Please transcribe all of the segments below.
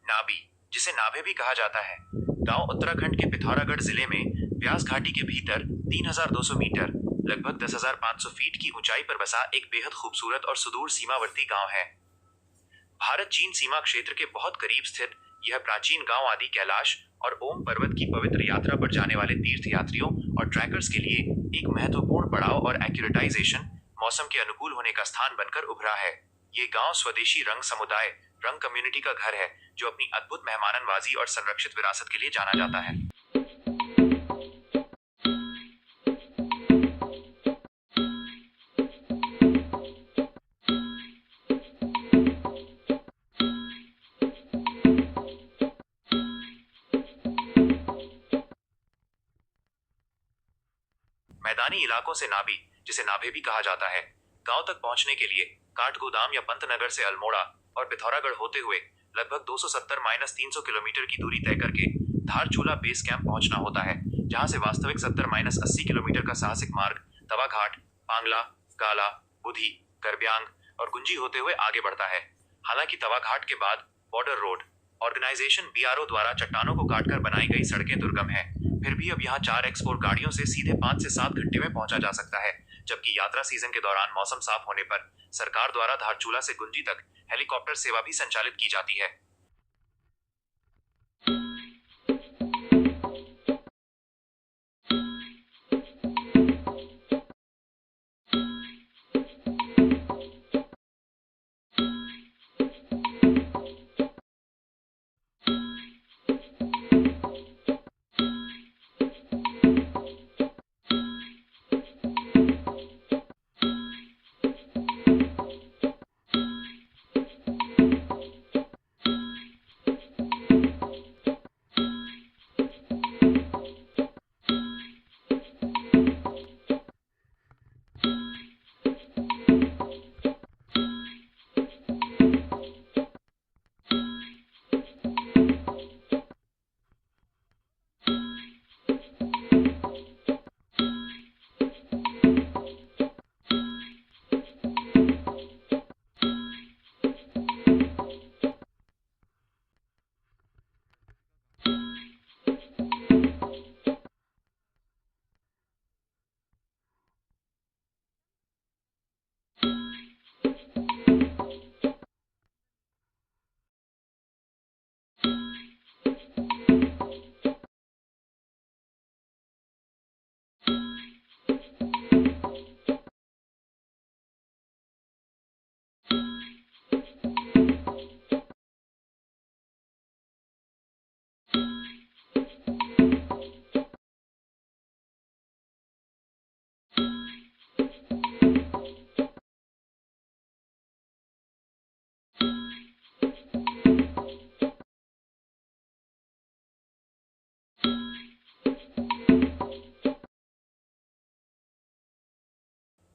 नाबी, जिसे नाभे भी कहा जाता है, गांव उत्तराखंड के पिथौरागढ़ जिले में व्यास घाटी के भीतर 3,200 मीटर लगभग 10,500 फीट की ऊंचाई पर बसा एक बेहद खूबसूरत और सुदूर सीमावर्ती गांव है। भारत चीन सीमा क्षेत्र के बहुत करीब स्थित यह प्राचीन गांव आदि कैलाश और ओम पर्वत की पवित्र यात्रा पर जाने वाले तीर्थ यात्रियों और ट्रैकर्स के लिए एक महत्वपूर्ण पड़ाव और एक्यूरेटाइजेशन मौसम के अनुकूल होने का स्थान बनकर उभरा है। ये गांव स्वदेशी रंग समुदाय रंग कम्युनिटी का घर है, जो अपनी अद्भुत मेहमाननवाजी और संरक्षित विरासत के लिए जाना जाता है। मैदानी इलाकों से नाबी, जिसे नाभे भी कहा जाता है, गांव तक पहुंचने के लिए काठगोदाम या पंतनगर से अल्मोड़ा और पिथौरागढ़ होते हुए लगभग 270-300 किलोमीटर की दूरी तय करके धारचूला बेस कैंप पहुंचना होता है, जहां से वास्तविक 70-80 किलोमीटर का साहसिक मार्ग तवाघाट, पांगला, गाला, बुधी, करब्यांग और गुंजी होते हुए आगे बढ़ता है। हालांकि तवाघाट के बाद बॉर्डर रोड ऑर्गेनाइजेशन बीआरओ द्वारा चट्टानों को काटकर बनाई गई सड़कें दुर्गम है, फिर भी अब यहाँ 4x4 गाड़ियों से सीधे 5 से 7 घंटे में पहुंचा जा सकता है, जबकि यात्रा सीजन के दौरान मौसम साफ होने पर सरकार द्वारा धारचूला से गुंजी तक हेलीकॉप्टर सेवा भी संचालित की जाती है।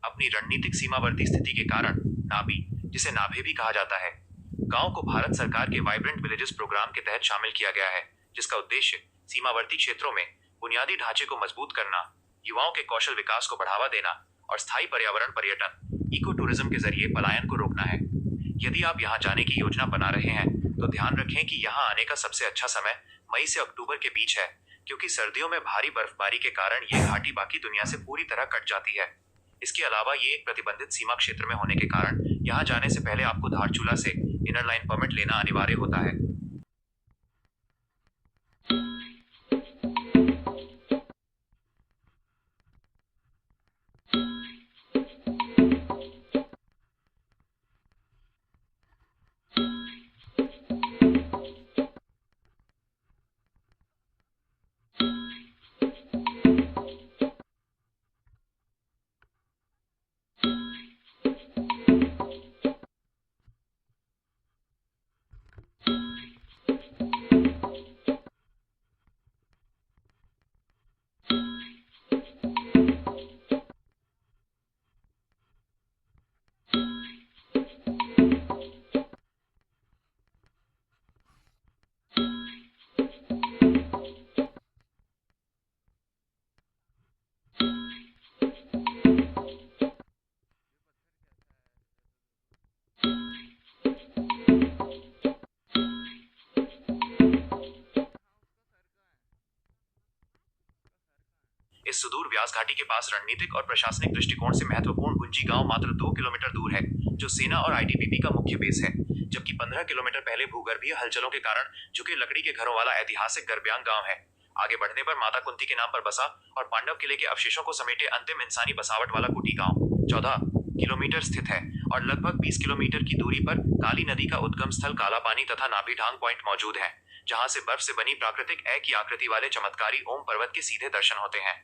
अपनी रणनीतिक सीमावर्ती स्थिति के कारण नाबी, जिसे नाभे भी कहा जाता है, गांव को भारत सरकार के वाइब्रेंट विलेजेस प्रोग्राम के तहत शामिल किया गया है, जिसका उद्देश्य सीमावर्ती क्षेत्रों में बुनियादी ढांचे को मजबूत करना, युवाओं के कौशल विकास को बढ़ावा देना और स्थायी पर्यावरण पर्यटन इको टूरिज्म के जरिए पलायन को रोकना है। यदि आप यहाँ जाने की योजना बना रहे हैं तो ध्यान रखें कि यहाँ आने का सबसे अच्छा समय मई से अक्टूबर के बीच है, क्योंकि सर्दियों में भारी बर्फबारी के कारण ये घाटी बाकी दुनिया से पूरी तरह कट जाती है। इसके अलावा ये एक प्रतिबंधित सीमा क्षेत्र में होने के कारण यहाँ जाने से पहले आपको धारचूला से इनर लाइन परमिट लेना अनिवार्य होता है। इस सुदूर व्यास घाटी के पास रणनीतिक और प्रशासनिक दृष्टिकोण से महत्वपूर्ण गुंजी गांव मात्र 2 किलोमीटर दूर है, जो सेना और आईटीबीपी का मुख्य बेस है, जबकि 15 किलोमीटर पहले भूगर्भीय हलचलों के कारण झुके लकड़ी के घरों वाला ऐतिहासिक गरब्यांग गांव है। आगे बढ़ने पर माता कुंती के नाम पर बसा और पांडव किले के अवशेषों को समेटे अंतिम इंसानी बसावट वाला कुटी गांव 14 किलोमीटर स्थित है और लगभग 20 किलोमीटर की दूरी पर काली नदी का उद्गम स्थल काला पानी तथा नाभीढांग पॉइंट मौजूद है, जहां से बर्फ से बनी प्राकृतिक ए की आकृति वाले चमत्कारी ओम पर्वत के सीधे दर्शन होते हैं।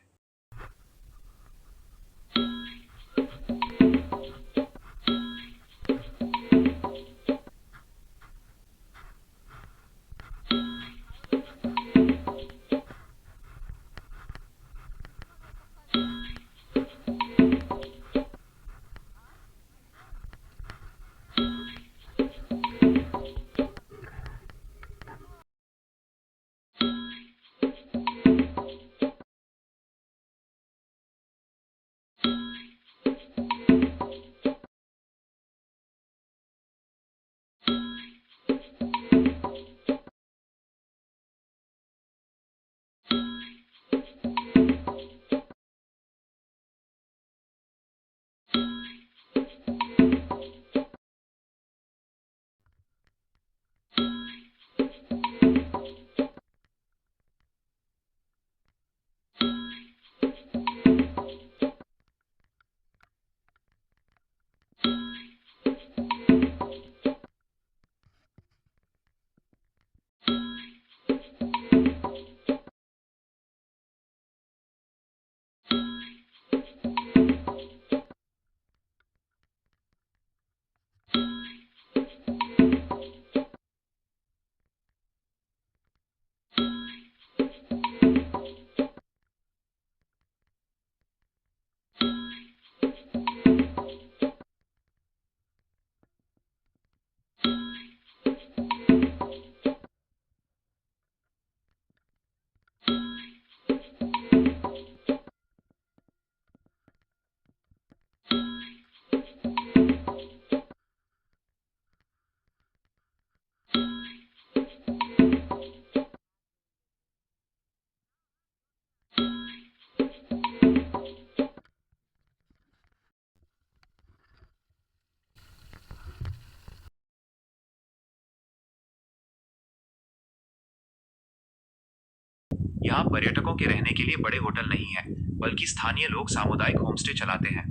यहाँ पर्यटकों के रहने के लिए बड़े होटल नहीं है, बल्कि स्थानीय लोग सामुदायिक होमस्टे चलाते हैं।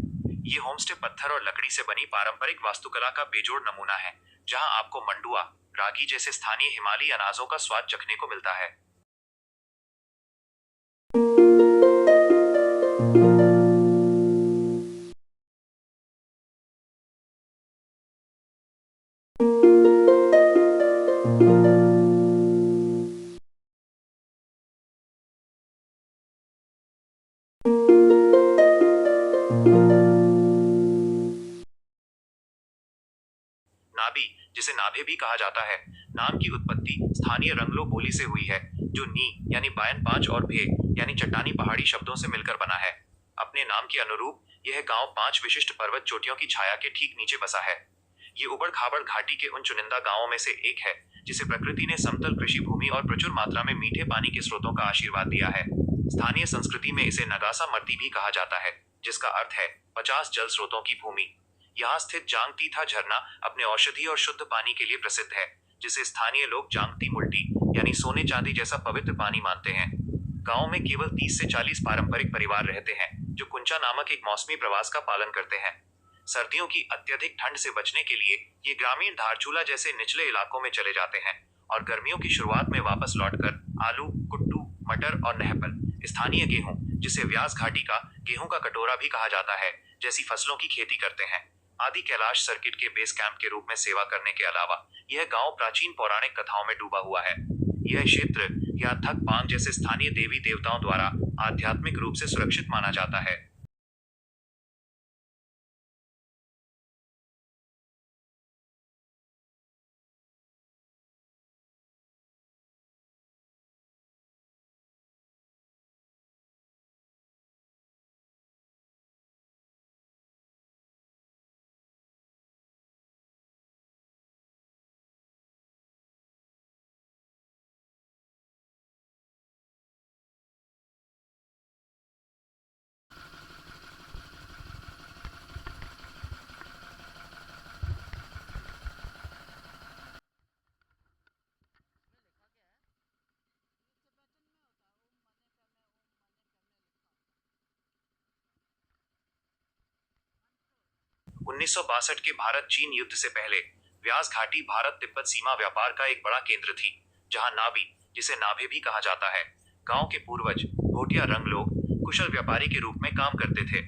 ये होमस्टे पत्थर और लकड़ी से बनी पारंपरिक वास्तुकला का बेजोड़ नमूना है, जहाँ आपको मंडुआ, रागी जैसे स्थानीय हिमालयी अनाजों का स्वाद चखने को मिलता है। नाबी, जिसे नाभे भी कहा जाता है, नाम की उत्पत्ति स्थानीय रंगलो बोली से हुई है, जो नी यानी बायन पांच और भे यानी चट्टानी पहाड़ी शब्दों से मिलकर बना है। अपने नाम के अनुरूप यह गांव 5 विशिष्ट पर्वत चोटियों की छाया के ठीक नीचे बसा है। ये उबड़ खाबड़ घाटी के उन चुनिंदा गांवों में से एक है जिसे प्रकृति ने समतल कृषि भूमि और प्रचुर मात्रा में मीठे पानी के स्रोतों का आशीर्वाद दिया है। स्थानीय संस्कृति में इसे नगासा मर्ती भी कहा जाता है, जिसका अर्थ है 50 जल स्रोतों की भूमि। यहाँ स्थित जांगतीथा झरना अपने औषधि और शुद्ध पानी के लिए प्रसिद्ध है, जिसे स्थानीय लोग जांगती मुल्टी यानी सोने चांदी जैसा पवित्र पानी मानते हैं। गांव में केवल 30 से 40 पारंपरिक परिवार रहते हैं, जो कुंचा नामक एक मौसमी प्रवास का पालन करते हैं। सर्दियों की अत्यधिक ठंड से बचने के लिए ये ग्रामीण धारचूला जैसे निचले इलाकों में चले जाते हैं और गर्मियों की शुरुआत में वापस लौटकर आलू, कुट्टू, मटर और नहपल, स्थानीय गेहूं, जिसे व्यास घाटी का गेहूं का कटोरा भी कहा जाता है, जैसी फसलों की खेती करते हैं। आदि कैलाश सर्किट के बेस कैंप के रूप में सेवा करने के अलावा यह गांव प्राचीन पौराणिक कथाओं में डूबा हुआ है। यह क्षेत्र या थक पांग जैसे स्थानीय देवी देवताओं द्वारा आध्यात्मिक रूप से सुरक्षित माना जाता है। 1962 के भारत चीन युद्ध से पहले व्यास घाटी भारत तिब्बत सीमा व्यापार का एक बड़ा केंद्र थी, जहां नाबी, जिसे नाभे भी कहा जाता है, गांव के पूर्वज भोटिया रंग लोग कुशल व्यापारी के रूप में काम करते थे।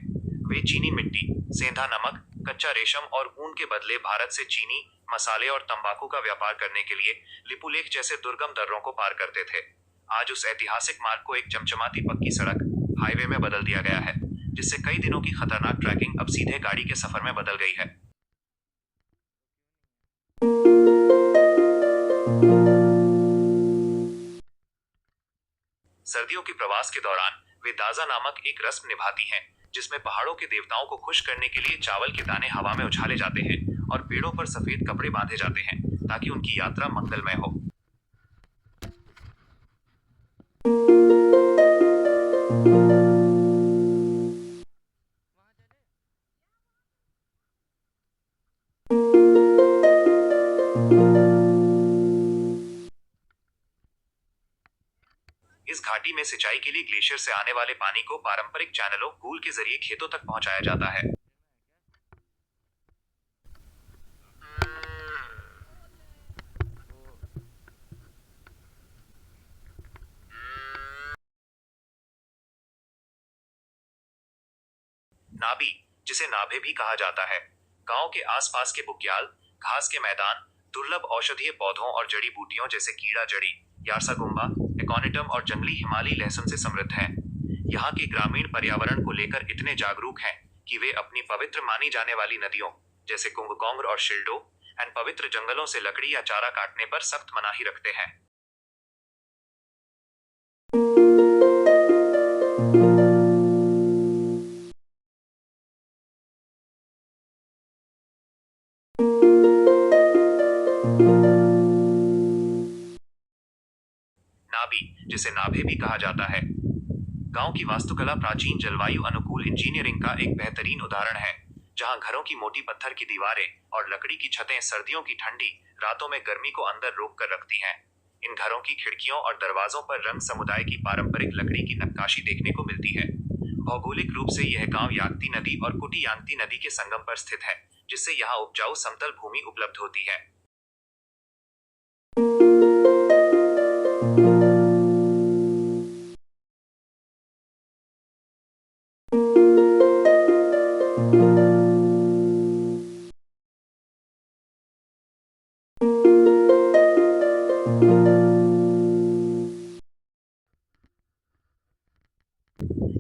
वे चीनी मिट्टी, सेंधा नमक, कच्चा रेशम और ऊन के बदले भारत से चीनी, मसाले और तंबाकू का व्यापार करने के लिए लिपुलेख जैसे दुर्गम दर्रों को पार करते थे। आज उस ऐतिहासिक मार्ग को एक चमचमाती पक्की सड़क, हाईवे में बदल दिया गया है, जिससे कई दिनों की खतरनाक ट्रैकिंग अब सीधे गाड़ी के सफर में बदल गई है। सर्दियों के प्रवास के दौरान वे दाजा नामक एक रस्म निभाती हैं, जिसमें पहाड़ों के देवताओं को खुश करने के लिए चावल के दाने हवा में उछाले जाते हैं और पेड़ों पर सफेद कपड़े बांधे जाते हैं, ताकि उनकी यात्रा मंगलमय हो। इस घाटी में सिंचाई के लिए ग्लेशियर से आने वाले पानी को पारंपरिक चैनलों कूल के जरिए खेतों तक पहुंचाया जाता है। नाबी, जिसे नाभे भी कहा जाता है, गांव के आसपास के बुग्याल, घास के मैदान, दुर्लभ औषधीय पौधों और जड़ी बूटियों जैसे कीड़ा जड़ी, यारसागुम्बा, एकोनिटम और जंगली हिमालयी लहसुन से समृद्ध है। यहाँ के ग्रामीण पर्यावरण को लेकर इतने जागरूक हैं कि वे अपनी पवित्र मानी जाने वाली नदियों जैसे कुंगकोंग और शिल्डो एंड पवित्र जंगलों से लकड़ी या चारा काटने पर सख्त मनाही रखते हैं। नाबी, जिसे नाभे भी कहा जाता है, गांव की वास्तुकला प्राचीन जलवायु अनुकूल इंजीनियरिंग का एक बेहतरीन उदाहरण है, जहां घरों की मोटी पत्थर की दीवारें और लकड़ी की छतें सर्दियों की ठंडी रातों में गर्मी को अंदर रोक कर रखती हैं। इन घरों की खिड़कियों और दरवाजों पर रंग समुदाय की पारंपरिक लकड़ी की नक्काशी देखने को मिलती है। भौगोलिक रूप से यह गांव याकती नदी और कुटी यांगती नदी के संगम पर स्थित है, जिससे यहाँ उपजाऊ समतल भूमि उपलब्ध होती है।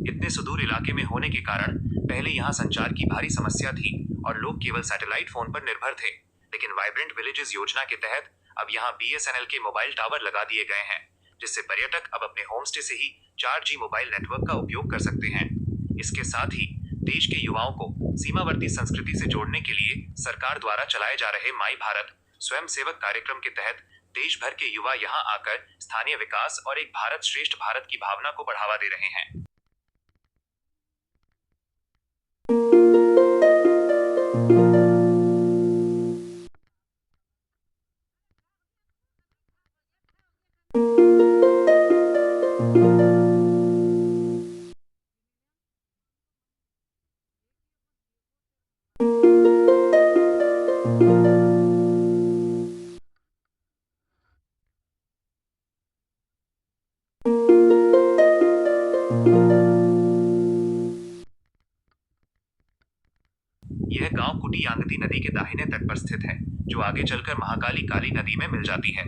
इतने सुदूर इलाके में होने के कारण पहले यहाँ संचार की भारी समस्या थी और लोग केवल सैटेलाइट फोन पर निर्भर थे, लेकिन वाइब्रेंट विलेजेस योजना के तहत अब यहाँ बीएसएनएल के मोबाइल टावर लगा दिए गए हैं, जिससे पर्यटक अब अपने होमस्टे से ही 4G मोबाइल नेटवर्क का उपयोग कर सकते हैं। इसके साथ ही देश के युवाओं को सीमावर्ती संस्कृति से जोड़ने के लिए सरकार द्वारा चलाए जा रहे माई भारत स्वयं सेवक कार्यक्रम के तहत देश भर के युवा यहाँ आकर स्थानीय विकास और एक भारत श्रेष्ठ भारत की भावना को बढ़ावा दे रहे हैं। यह गांव कुटी यांगती नदी के दाहिने तट पर स्थित है, जो आगे चलकर महाकाली काली नदी में मिल जाती है।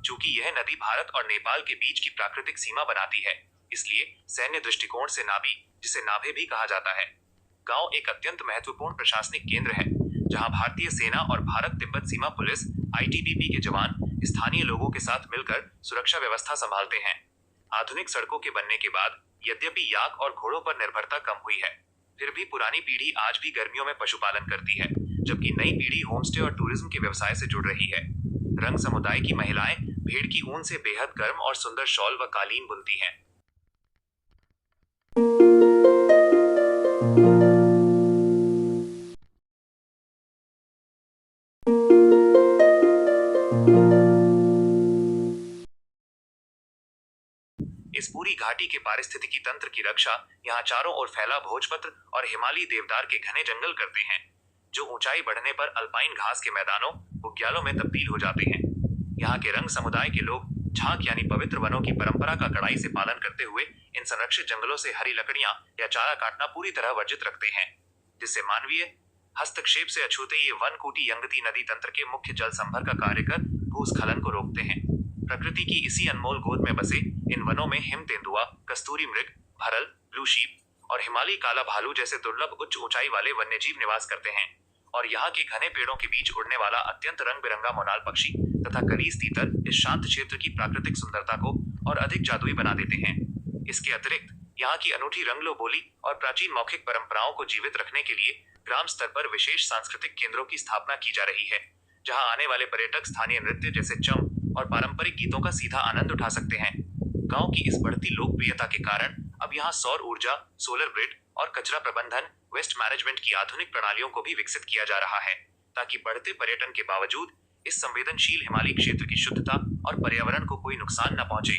चूंकि यह नदी भारत और नेपाल के बीच की प्राकृतिक सीमा बनाती है, इसलिए सैन्य दृष्टिकोण से नाबी, जिसे नाभे भी कहा जाता है, गांव एक अत्यंत महत्वपूर्ण प्रशासनिक केंद्र है, जहां भारतीय सेना और भारत तिब्बत सीमा पुलिस ITBP के जवान स्थानीय लोगों के साथ मिलकर सुरक्षा व्यवस्था संभालते हैं। आधुनिक सड़कों के बनने के बाद यद्यपि याक और घोड़ों पर निर्भरता कम हुई है, फिर भी पुरानी पीढ़ी आज भी गर्मियों में पशुपालन करती है, जबकि नई पीढ़ी होमस्टे और टूरिज्म के व्यवसाय से जुड़ रही है। रंग समुदाय की महिलाएं भेड़ की ऊन से बेहद गर्म और सुंदर शॉल व कालीन बुनती हैं। इस पूरी घाटी के पारिस्थितिकी तंत्र की रक्षा यहाँ चारों ओर फैला भोजपत्र और हिमालयी देवदार के घने जंगल करते हैं, जो ऊंचाई बढ़ने पर अल्पाइन घास के मैदानों बुग्यालों में तब्दील हो जाते हैं। यहाँ के रंग समुदाय के लोग झांक यानी पवित्र वनों की परंपरा का कड़ाई से पालन करते हुए इन संरक्षित जंगलों से हरी लकड़ियां या चारा काटना पूरी तरह वर्जित रखते हैं, जिससे मानवीय हस्तक्षेप से अछूते ये वन कूटी यंगती नदी तंत्र के मुख्य जल संभर का कार्य कर भूस्खलन को रोकते हैं। प्रकृति की इसी अनमोल गोद में बसे इन वनों में हिम तेंदुआ, कस्तूरी मृग, भरल, ब्लू शीप और हिमालयी काला भालू जैसे दुर्लभ उच्च ऊंचाई वाले वन्यजीव निवास करते हैं। और यहाँ के घने पेड़ों के बीच उड़ने वाला अत्यंत रंग बिरंगा मोनाल पक्षी तथा कलीस तीतर इस शांत क्षेत्र की प्राकृतिक सुंदरता को और अधिक जादुई बना देते हैं। इसके अतिरिक्त यहाँ की अनूठी रंगलो बोली और प्राचीन मौखिक परंपराओं को जीवित रखने के लिए ग्राम स्तर पर विशेष सांस्कृतिक केंद्रों की स्थापना की जा रही है, जहाँ आने वाले पर्यटक स्थानीय नृत्य जैसे चम और पारंपरिक गीतों का सीधा आनंद उठा सकते हैं। गांव की इस बढ़ती लोकप्रियता के कारण अब यहाँ सौर ऊर्जा, सोलर ग्रिड और कचरा प्रबंधन, वेस्ट मैनेजमेंट की आधुनिक प्रणालियों को भी विकसित किया जा रहा है, ताकि बढ़ते पर्यटन के बावजूद इस संवेदनशील हिमालयी क्षेत्र की शुद्धता और पर्यावरण को कोई नुकसान न पहुंचे।